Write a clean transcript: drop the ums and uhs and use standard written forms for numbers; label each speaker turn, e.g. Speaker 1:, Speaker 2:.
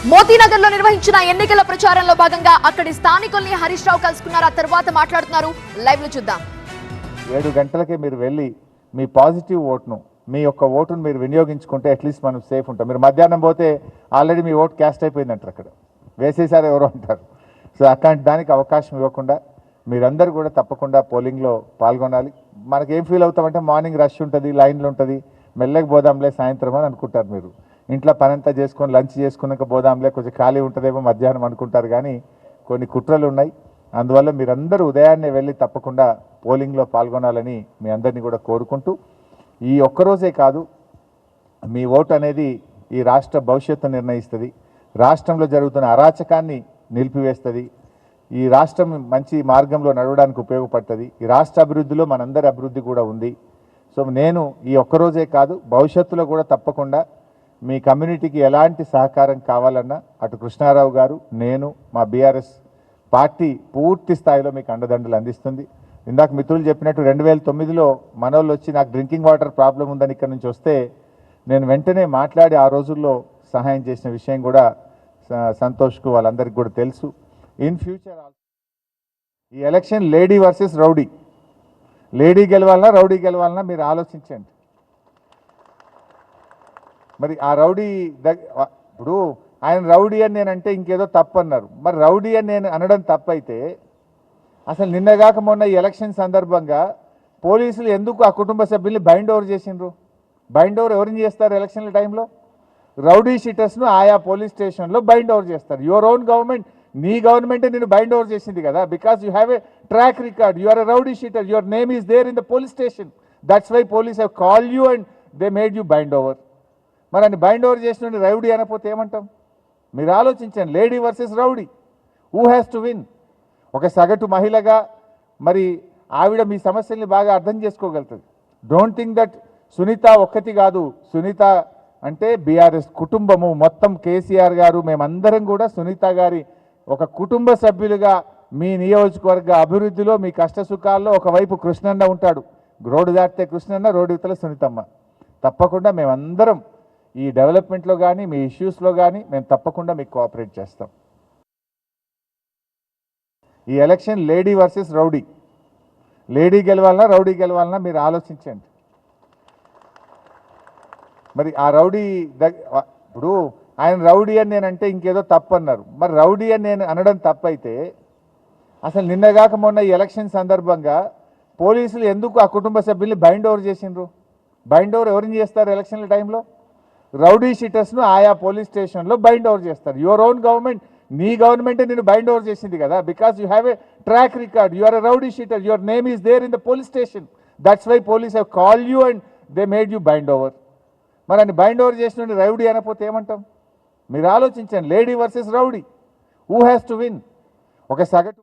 Speaker 1: మోతీనగర్ లో నిర్వహించిన ఎన్నికల ప్రచారంలో భాగంగా అక్కడి స్థానికుల్ని హరీష్ రావు కలుసుకున్నారు. ఆ తర్వాత మాట్లాడుతున్నారు. లైవ్ లో చూద్దాం.
Speaker 2: 7 గంటలకే మీరు వెళ్ళి మీ పాజిటివ్ ఓట్ను, మీ యొక్క ఓటును మీరు వినియోగించుకుంటే అట్లీస్ట్ మనం సేఫ్ ఉంటాం. మీరు మధ్యాహ్నం పోతే ఆల్రెడీ మీ ఓటు క్యాస్ట్ అయిపోయిందంటారు, అక్కడ వేసేసారు ఎవరో అంటారు. సో అట్లాంటి దానికి అవకాశం ఇవ్వకుండా మీరందరూ కూడా తప్పకుండా పోలింగ్లో పాల్గొనాలి. మనకేం ఫీల్ అవుతామంటే మార్నింగ్ రష్ ఉంటుంది, లైన్లు ఉంటుంది, మెల్లగా పోదాంలే సాయంత్రం అని అనుకుంటారు. మీరు ఇంట్లో పనంతా చేసుకొని లంచ్ చేసుకున్నాక పోదాంలే కొంచెం ఖాళీ ఉంటుందేమో మధ్యాహ్నం అనుకుంటారు. కానీ కొన్ని కుట్రలు ఉన్నాయి. అందువల్ల మీరందరూ ఉదయాన్నే వెళ్ళి తప్పకుండా పోలింగ్లో పాల్గొనాలని మీ అందరినీ కూడా కోరుకుంటూ, ఈ ఒక్కరోజే కాదు, మీ ఓటు అనేది ఈ రాష్ట్ర భవిష్యత్తు నిర్ణయిస్తుంది, రాష్ట్రంలో జరుగుతున్న అరాచకాన్ని నిలిపివేస్తుంది, ఈ రాష్ట్రం మంచి మార్గంలో నడవడానికి ఉపయోగపడుతుంది, ఈ రాష్ట్ర అభివృద్ధిలో మనందరి అభివృద్ధి కూడా ఉంది. సో నేను ఈ ఒక్కరోజే కాదు, భవిష్యత్తులో కూడా తప్పకుండా మీ కమ్యూనిటీకి ఎలాంటి సహకారం కావాలన్నా అటు కృష్ణారావు గారు, నేను, మా బీఆర్ఎస్ పార్టీ పూర్తి స్థాయిలో మీకు అండదండలు అందిస్తుంది. ఇందాక మిత్రులు చెప్పినట్టు 2009లో మనోళ్ళు వచ్చి నాకు డ్రింకింగ్ వాటర్ ప్రాబ్లం ఉందని ఇక్కడ నుంచి వస్తే నేను వెంటనే మాట్లాడి ఆ రోజుల్లో సహాయం చేసిన విషయం కూడా సంతోష్కు వాళ్ళందరికీ కూడా తెలుసు. ఇన్ ఫ్యూచర్ ఈ election lady versus rowdy, lady గెలవాలన్నా రౌడీ గెలవాలన్నా మీరు ఆలోచించండి. మరి ఆ రౌడీ ఇప్పుడు ఆయన రౌడీ అని నేనంటే ఇంకేదో తప్పు అన్నారు. మరి రౌడీ అని నేను అనడం తప్పైతే అసలు నిన్నగాక మొన్న ఈ ఎలక్షన్ సందర్భంగా పోలీసులు ఎందుకు ఆ కుటుంబ సభ్యుల్ని బైండ్ ఓవర్ చేసిండ్రు? బైండ్ ఓవర్ ఎవరిని చేస్తారు ఎలక్షన్ల టైంలో? రౌడీ షీటర్స్ను ఆయా పోలీస్ స్టేషన్లో బైండ్ ఓవర్ చేస్తారు. యువర్ ఓన్ గవర్నమెంట్, నీ గవర్నమెంటే నేను బైండ్ ఓవర్ చేసింది కదా, because you have a track record, you are a rowdy sheeter, your name is there in the police station, that's why police have call you and they made you bind over. మరి అని bind over చేసిన rowdy అనకపోతే ఏమంటాం? మీరు ఆలోచించండి. Lady versus rowdy, who has to win? ఒక సగటు మహిళగా మరి ఆవిడ మీ సమస్యల్ని బాగా అర్థం చేసుకోగలుగుతుంది. డోంట్ థింక్ దట్ సునీత ఒక్కటి కాదు, సునీత అంటే బీఆర్ఎస్ కుటుంబము మొత్తం, కేసీఆర్ గారు మేమందరం కూడా సునీత గారి ఒక కుటుంబ సభ్యులుగా మీ నియోజకవర్గ అభివృద్ధిలో, మీ కష్ట సుఖాల్లో ఒకవైపు కృష్ణన్న ఉంటాడు, రోడ్డు దాటితే కృష్ణన్న, రోడ్డు ఇవతల సునీతమ్మ. తప్పకుండా మేమందరం ఈ డెవలప్మెంట్లో కానీ మీ ఇష్యూస్లో కానీ మేము తప్పకుండా మీకు కోఆపరేట్ చేస్తాం. ఈ election lady versus rowdy, lady గెలవాలన్నా రౌడీ గెలవాలన్నా మీరు ఆలోచించండి. మరి ఆ రౌడీ ఇప్పుడు ఆయన రౌడీ అని నేనంటే ఇంకేదో తప్పు అన్నారు. మరి రౌడీ అని నేను అనడం తప్పైతే అసలు నిన్నగాక మొన్న ఈ ఎలక్షన్ సందర్భంగా పోలీసులు ఎందుకు ఆ కుటుంబ సభ్యుల్ని బైండ్ ఓవర్ చేసిండ్రు? బైండ్ ఓవర్ ఎవరిని చేస్తారు ఎలక్షన్ల టైంలో? రౌడీ షీటర్స్ను ఆయా పోలీస్ స్టేషన్లో బైండ్ ఓవర్ చేస్తారు. యువర్ ఓన్ గవర్నమెంట్, నీ గవర్నమెంటే నేను బైండ్ ఓవర్ చేసింది కదా, because you have a track record, you are a rowdy sheeter, your name is there in the police station, that's why police have call you and they made you bind over. మరి అని bind over చేసిన rowdy అనకపోతే ఏమంటాం? మీరు ఆలోచించండి. Lady versus rowdy, who has to win? ఒక సగటు